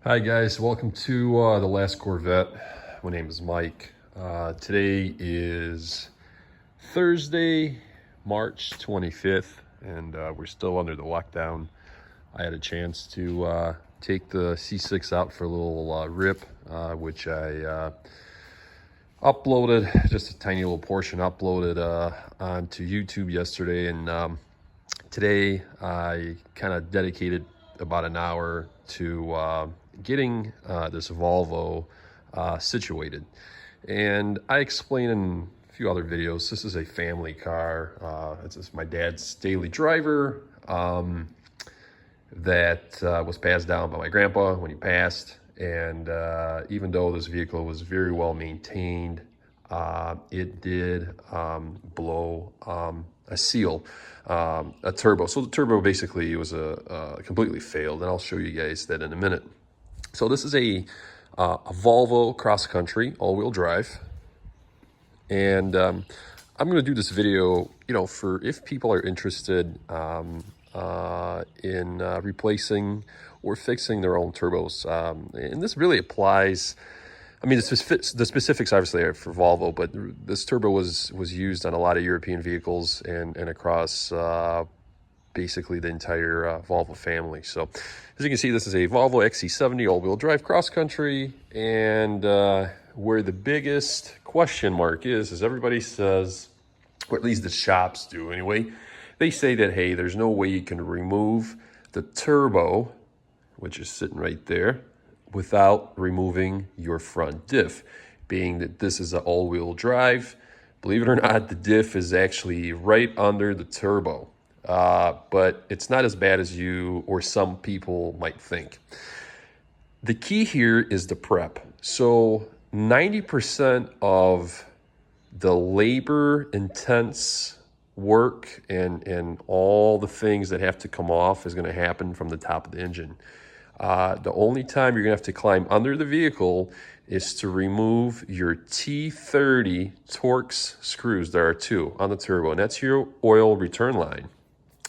Hi guys, welcome to The Last Corvette. My name is Mike. Today is Thursday, March 25th, and we're still under the lockdown. I had a chance to take the C6 out for a little rip, which I uploaded, just a tiny little portion uploaded onto YouTube yesterday, and today I kind of dedicated about an hour to getting this Volvo situated. And I explained in a few other videos, this is a family car. It's my dad's daily driver that was passed down by my grandpa when he passed. And even though this vehicle was very well maintained, it did blow a seal, a turbo. So the turbo basically was completely failed, and I'll show you guys that in a minute. So this is a Volvo cross country all-wheel drive, and I'm going to do this video, for if people are interested in replacing or fixing their own turbos, and this really applies. I mean, the specifics obviously are for Volvo, but this turbo was used on a lot of European vehicles and across basically the entire Volvo family. So as you can see, this is a Volvo XC70 all-wheel drive cross-country, and where the biggest question mark is everybody says, or at least the shops do anyway, they say that, hey, there's no way you can remove the turbo, which is sitting right there, without removing your front diff. Being that this is an all-wheel drive, believe it or not, the diff is actually right under the turbo. But it's not as bad as you or some people might think. The key here is the prep. So 90% of the labor-intense work and all the things that have to come off is going to happen from the top of the engine. The only time you're going to have to climb under the vehicle is to remove your T30 Torx screws. There are two on the turbo, and that's your oil return line.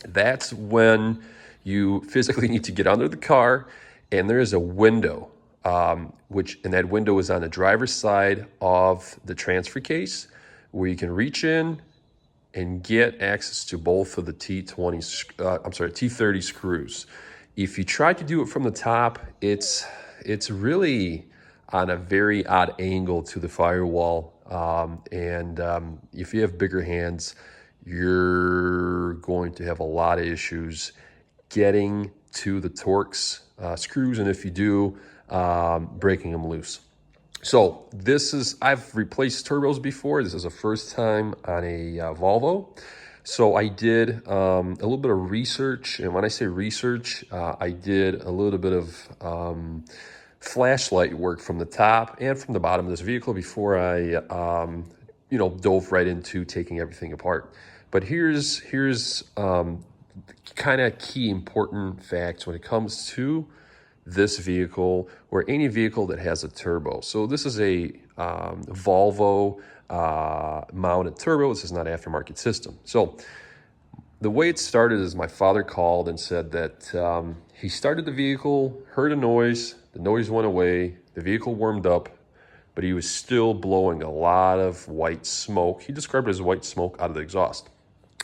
That's when you physically need to get under the car, and there is a window, and that window is on the driver's side of the transfer case, where you can reach in and get access to both of the T30 screws. If you try to do it from the top, it's really on a very odd angle to the firewall, and if you have bigger hands, you're going to have a lot of issues getting to the Torx screws, and if you do, breaking them loose. So I've replaced turbos before. This is the first time on a Volvo. So I did a little bit of research, and when I say research, I did a little bit of flashlight work from the top and from the bottom of this vehicle before I dove right into taking everything apart. But here's kind of key important facts when it comes to this vehicle or any vehicle that has a turbo. So this is a Volvo mounted turbo. This is not an aftermarket system. So the way it started is my father called and said that he started the vehicle, heard a noise, the noise went away, the vehicle warmed up, but he was still blowing a lot of white smoke. He described it as white smoke out of the exhaust.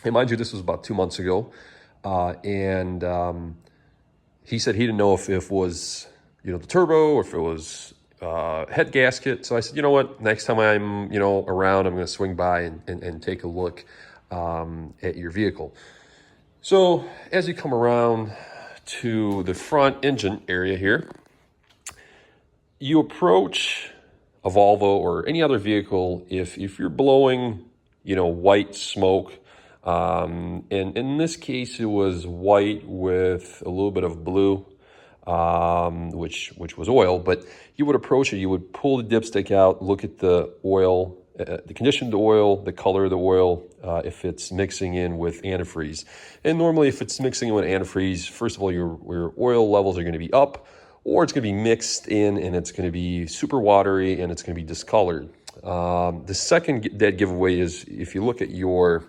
And mind you, this was about 2 months ago. And he said he didn't know if it was, the turbo or if it was head gasket. So I said, you know what, next time I'm, around, I'm going to swing by and take a look at your vehicle. So as you come around to the front engine area here, you approach a Volvo or any other vehicle if you're blowing, white smoke. And in this case, it was white with a little bit of blue, which was oil. But you would approach it, you would pull the dipstick out, look at the oil, the condition of the oil, the color of the oil, if it's mixing in with antifreeze. And normally, if it's mixing in with antifreeze, first of all, your oil levels are going to be up, or it's going to be mixed in and it's going to be super watery and it's going to be discolored. The second dead giveaway is if you look at your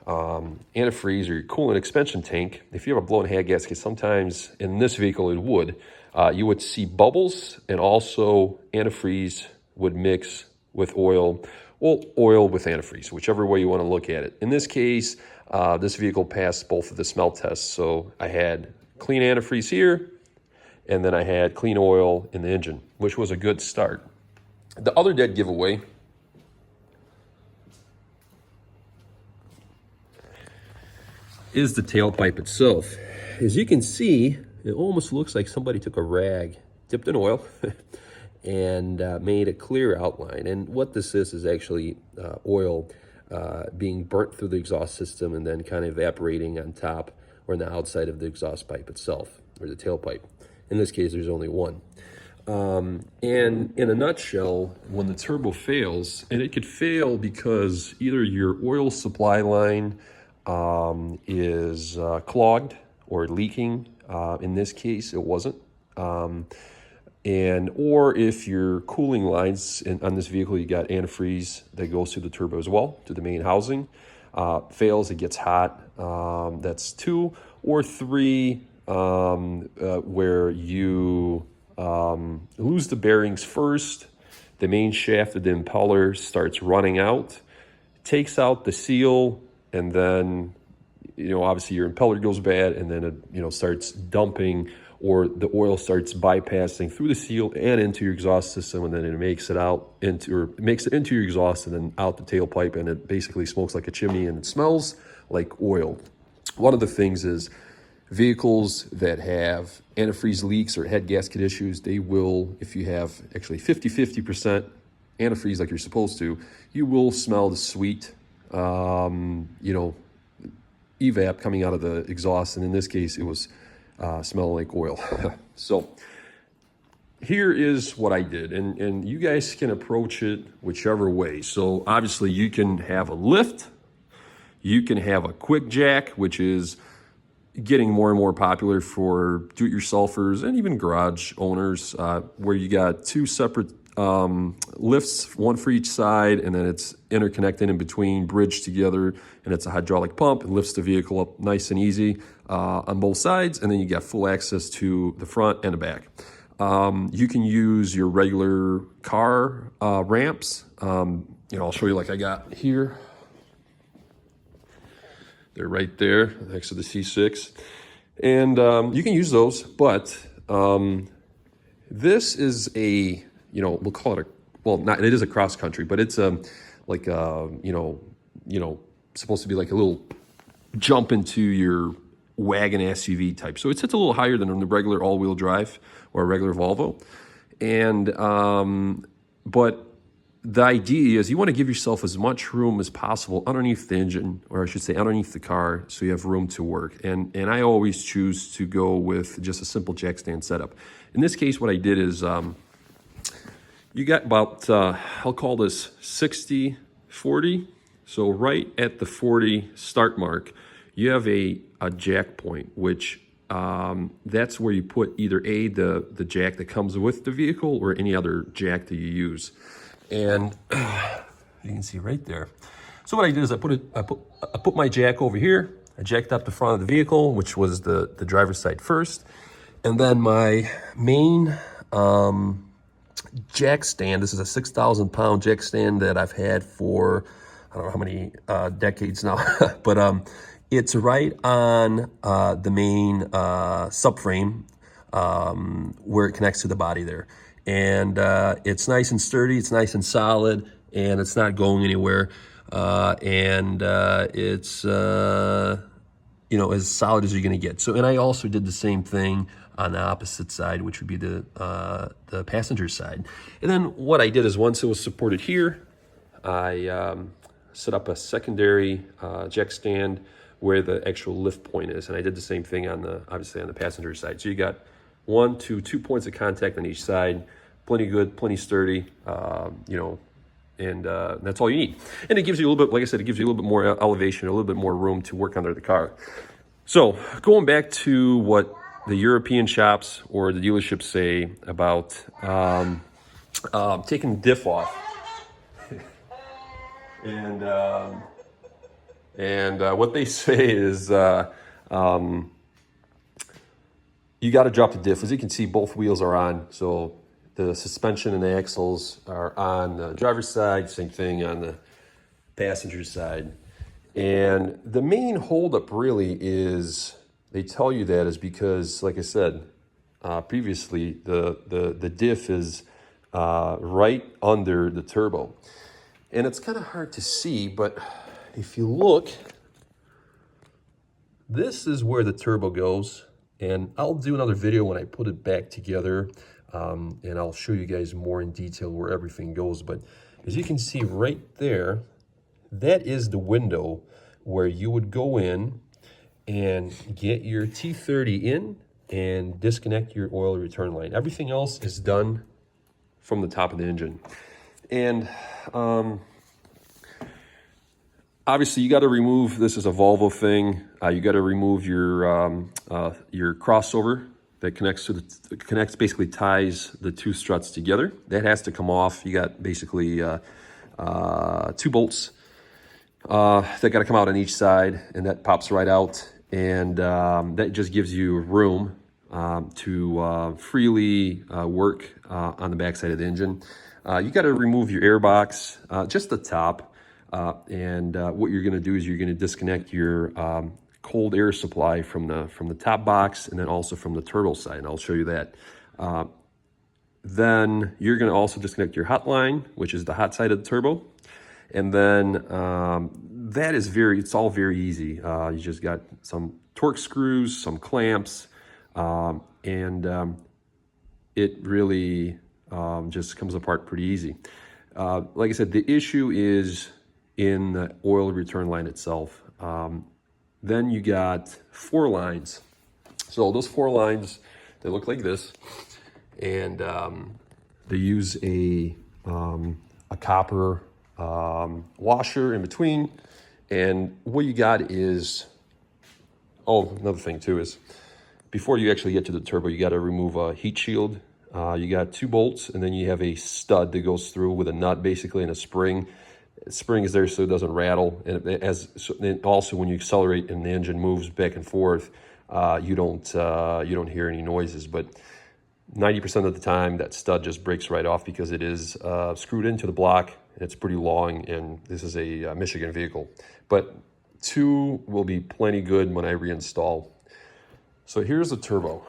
antifreeze or your coolant expansion tank, if you have a blown head gasket, sometimes in this vehicle it would, you would see bubbles, and also antifreeze would mix with oil, well, oil with antifreeze, whichever way you want to look at it. In this case, this vehicle passed both of the smell tests. So I had clean antifreeze here, and then I had clean oil in the engine, which was a good start. The other dead giveaway is the tailpipe itself. As you can see, it almost looks like somebody took a rag, dipped in oil, and made a clear outline. And what this is actually oil being burnt through the exhaust system and then kind of evaporating on top or on the outside of the exhaust pipe itself, or the tailpipe. In this case, there's only one. And in a nutshell, when the turbo fails, and it could fail because either your oil supply line is clogged or leaking. In this case, it wasn't. Or if your cooling lines on this vehicle, you got antifreeze that goes through the turbo as well, to the main housing, fails, it gets hot. That's 2. Or 3, where you lose the bearings first, the main shaft of the impeller starts running out, takes out the seal, and then, obviously your impeller goes bad, and then it, starts dumping, or the oil starts bypassing through the seal and into your exhaust system, and then it makes it into your exhaust and then out the tailpipe, and it basically smokes like a chimney and it smells like oil. One of the things is vehicles that have antifreeze leaks or head gasket issues, they will, if you have actually 50% antifreeze like you're supposed to, you will smell the sweet, evap coming out of the exhaust. And in this case, it was smelling like oil. So here is what I did, and you guys can approach it whichever way. So obviously you can have a lift, you can have a quick jack, which is getting more and more popular for do-it-yourselfers and even garage owners, where you got 2 separate lifts, one for each side, and then it's interconnected in between, bridged together, and it's a hydraulic pump. It lifts the vehicle up nice and easy on both sides, and then you got full access to the front and the back. You can use your regular car ramps. I'll show you like I got here. They're right there next to the C6. And you can use those, but this is a, we'll call it it is a cross country, but it's supposed to be like a little jump into your wagon SUV type. So it sits a little higher than the regular all-wheel drive or a regular Volvo. And, but the idea is you want to give yourself as much room as possible underneath the engine, or I should say underneath the car, so you have room to work. And I always choose to go with just a simple jack stand setup. In this case, what I did is you got about, I'll call this 60-40. So right at the 40 start mark, you have a jack point, which that's where you put either the jack that comes with the vehicle or any other jack that you use. And you can see right there. So what I did is I put my jack over here. I jacked up the front of the vehicle, which was the driver's side first. And then my main jack stand, this is a 6,000 pound jack stand that I've had for, I don't know how many decades now, but it's right on the main subframe where it connects to the body there. And it's nice and sturdy, it's nice and solid, and it's not going anywhere. It's as solid as you're gonna get. So, and I also did the same thing on the opposite side, which would be the passenger side. And then what I did is once it was supported here, I set up a secondary jack stand where the actual lift point is. And I did the same thing obviously on the passenger side. So you got 1 to 2 points of contact on each side, plenty good, plenty sturdy, and that's all you need. And it gives you a little bit, like I said, it gives you a little bit more elevation, a little bit more room to work under the car. So going back to what the European shops or the dealerships say about taking the diff off. And And what they say is you got to drop the diff. As you can see, both wheels are on. So the suspension and the axles are on the driver's side, same thing on the passenger side. And the main holdup really is, they tell you that is because, like I said previously, the diff is right under the turbo. And it's kind of hard to see, but if you look, this is where the turbo goes. And I'll do another video when I put it back together, and I'll show you guys more in detail where everything goes. But as you can see right there, that is the window where you would go in and get your T30 in and disconnect your oil return line. Everything else is done from the top of the engine. And obviously, you got to remove, this is a Volvo thing, you got to remove your crossover that connects, basically ties the two struts together. That has to come off. You got basically 2 bolts that got to come out on each side, and that pops right out. And that just gives you room to freely work on the backside of the engine. You got to remove your air box, just the top. And what you're going to do is you're going to disconnect your cold air supply from the top box, and then also from the turbo side, and I'll show you that. Then you're going to also disconnect your hot line, which is the hot side of the turbo. And then that is it's all very easy. You just got some torque screws, some clamps, and it really just comes apart pretty easy. Like I said, the issue is in the oil return line itself. Then you got 4 lines. So those 4 lines, they look like this, and they use a copper washer in between. And what you got is, another thing too is, before you actually get to the turbo, you got to remove a heat shield. You got 2 bolts, and then you have a stud that goes through with a nut, basically, and a spring. Spring is there so it doesn't rattle, and also when you accelerate and the engine moves back and forth, you don't hear any noises. But 90% of the time, that stud just breaks right off because it is screwed into the block. And it's pretty long, and this is a Michigan vehicle. But 2 will be plenty good when I reinstall. So here's the turbo.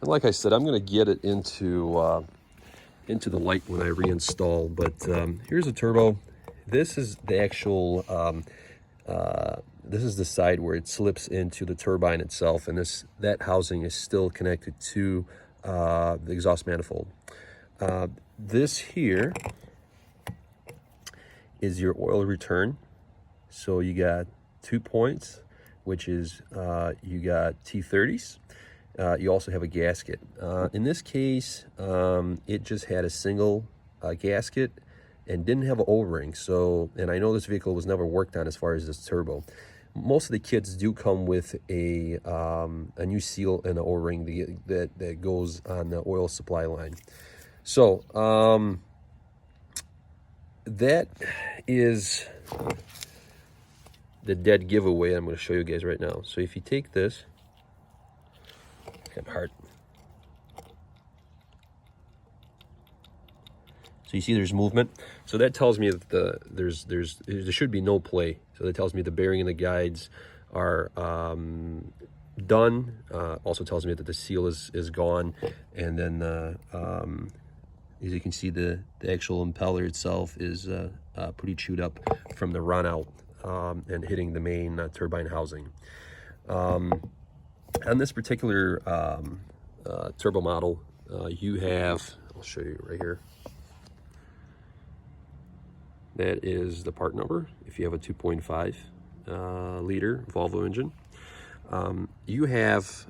And like I said, I'm going to get it into the light when I reinstall. But here's a turbo. This is the actual, this is the side where it slips into the turbine itself. And that housing is still connected to the exhaust manifold. This here is your oil return. So you got 2 points, which is you got T30s. You also have a gasket. In this case, it just had a single gasket and didn't have an O-ring. So, and I know this vehicle was never worked on as far as this turbo. Most of the kits do come with a new seal and an O-ring that goes on the oil supply line. So that is the dead giveaway I'm going to show you guys right now. So if you take this, hard. So you see there's movement. So that tells me that there should be no play. So that tells me the bearing and the guides are done. Also tells me that the seal is gone. And then as you can see, the actual impeller itself is pretty chewed up from the run out and hitting the main turbine housing. On this particular turbo model, you have, I'll show you right here. That is the part number. If you have a 2.5 liter Volvo engine, you have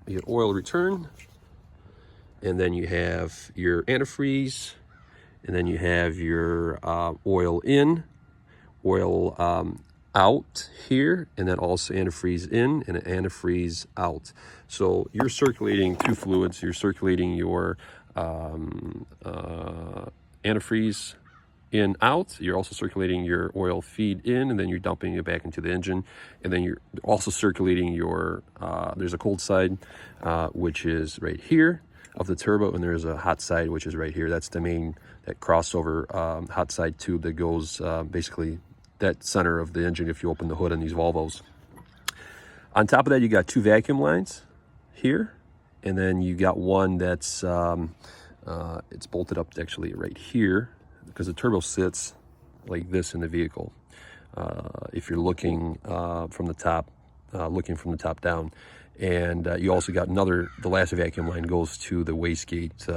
your oil return, and then you have your antifreeze, and then you have your oil in, oil out here, and then also antifreeze in and antifreeze out. So you're circulating 2 fluids. You're circulating your antifreeze in out. You're also circulating your oil feed in, and then you're dumping it back into the engine. And then you're also circulating your, there's a cold side, which is right here of the turbo, and there's a hot side, which is right here. That's the main, that crossover hot side tube that goes basically that center of the engine if you open the hood on these Volvos. On top of that, you got 2 vacuum lines here, and then you got one that's, it's bolted up actually right here, because the turbo sits like this in the vehicle. If you're looking from the top, down. And you also got another, the last vacuum line goes to the wastegate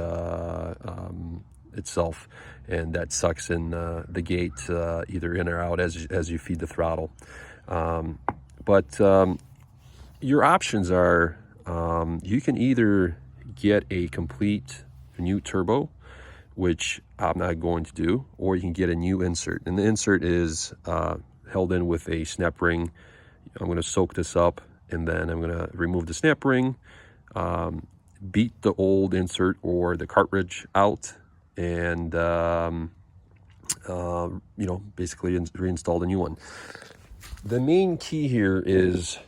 itself, and that sucks in the gate either in or out as you feed the throttle. But your options are, you can either get a complete new turbo, which I'm not going to do, or you can get a new insert. And the insert is held in with a snap ring. I'm going to soak this up, and then I'm going to remove the snap ring, beat the old insert or the cartridge out, and you know, basically reinstall the new one. The main key here is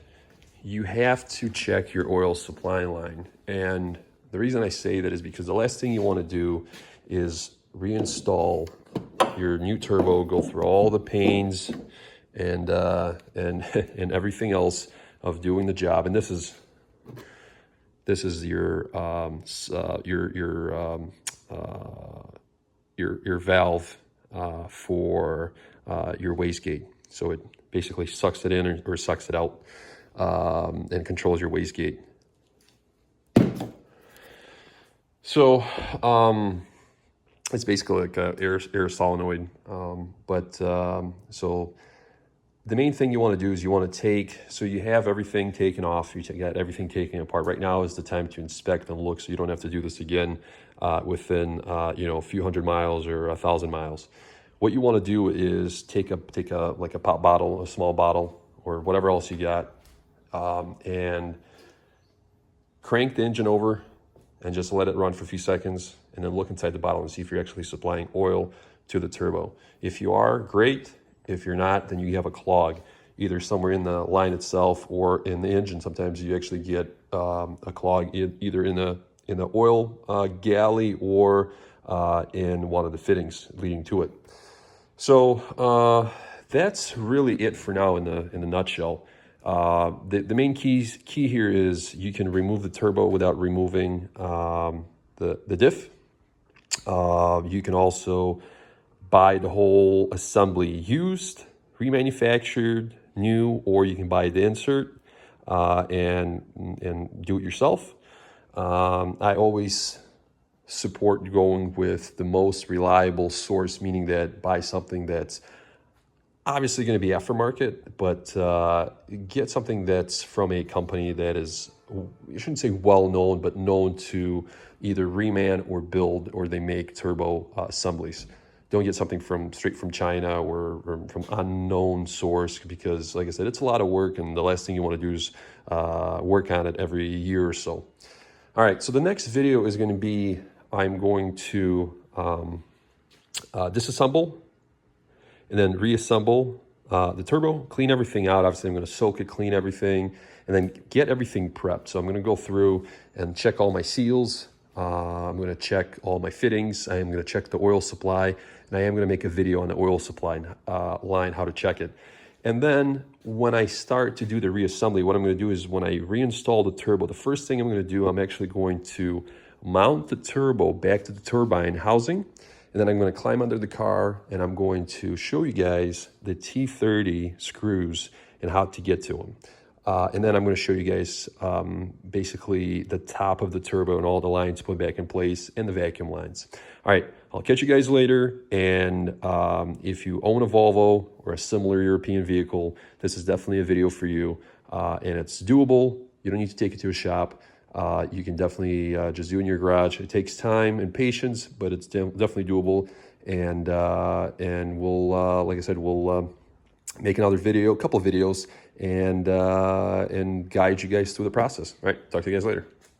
you have to check your oil supply line. And the reason I say that is because the last thing you want to do is reinstall your new turbo, go through all the pains and and everything else of doing the job. And this is your valve for your wastegate. So it basically sucks it in or sucks it out and controls your wastegate. So it's basically like a air solenoid. So the main thing you want to do is you want to take, so you have everything taken off, you got everything taken apart. Right now is the time to inspect and look, so you don't have to do this again within you know, a few hundred miles or 1,000 miles. What you want to do is take a like a pop bottle, a small bottle, or whatever else you got, and crank the engine over and just let it run for a few seconds, and then look inside the bottle and see if you're actually supplying oil to the turbo. If you are, great. If you're not, then you have a clog, either somewhere in the line itself or in the engine. Sometimes you actually get a clog either in the oil galley or in one of the fittings leading to it. So that's really it for now in the nutshell. The main key here is you can remove the turbo without removing the diff. You can also buy the whole assembly used, remanufactured, new, or you can buy the insert and do it yourself. I always support going with the most reliable source, meaning that buy something that's obviously going to be aftermarket, but get something that's from a company that is, you shouldn't say well-known, but known to either reman or build, or they make turbo assemblies. Don't get something straight from China or from unknown source, because like I said, it's a lot of work, and the last thing you want to do is work on it every year or so. All right, so the next video is going to be, I'm going to disassemble and then reassemble the turbo, clean everything out. Obviously, I'm going to soak it, clean everything, and then get everything prepped. So I'm going to go through and check all my seals. I'm going to check all my fittings. I am going to check the oil supply, and I am going to make a video on the oil supply line, how to check it. And then when I start to do the reassembly, what I'm going to do is when I reinstall the turbo, the first thing I'm going to do, I'm actually going to mount the turbo back to the turbine housing. And then I'm going to climb under the car, and I'm going to show you guys the T30 screws and how to get to them. And then I'm going to show you guys basically the top of the turbo and all the lines put back in place and the vacuum lines. All right, I'll catch you guys later. And if you own a Volvo or a similar European vehicle, this is definitely a video for you. And it's doable. You don't need to take it to a shop. You can definitely just do it in your garage. It takes time and patience, but it's definitely doable. And we'll, like I said, we'll make another video, a couple of videos, and guide you guys through the process. All right, talk to you guys later.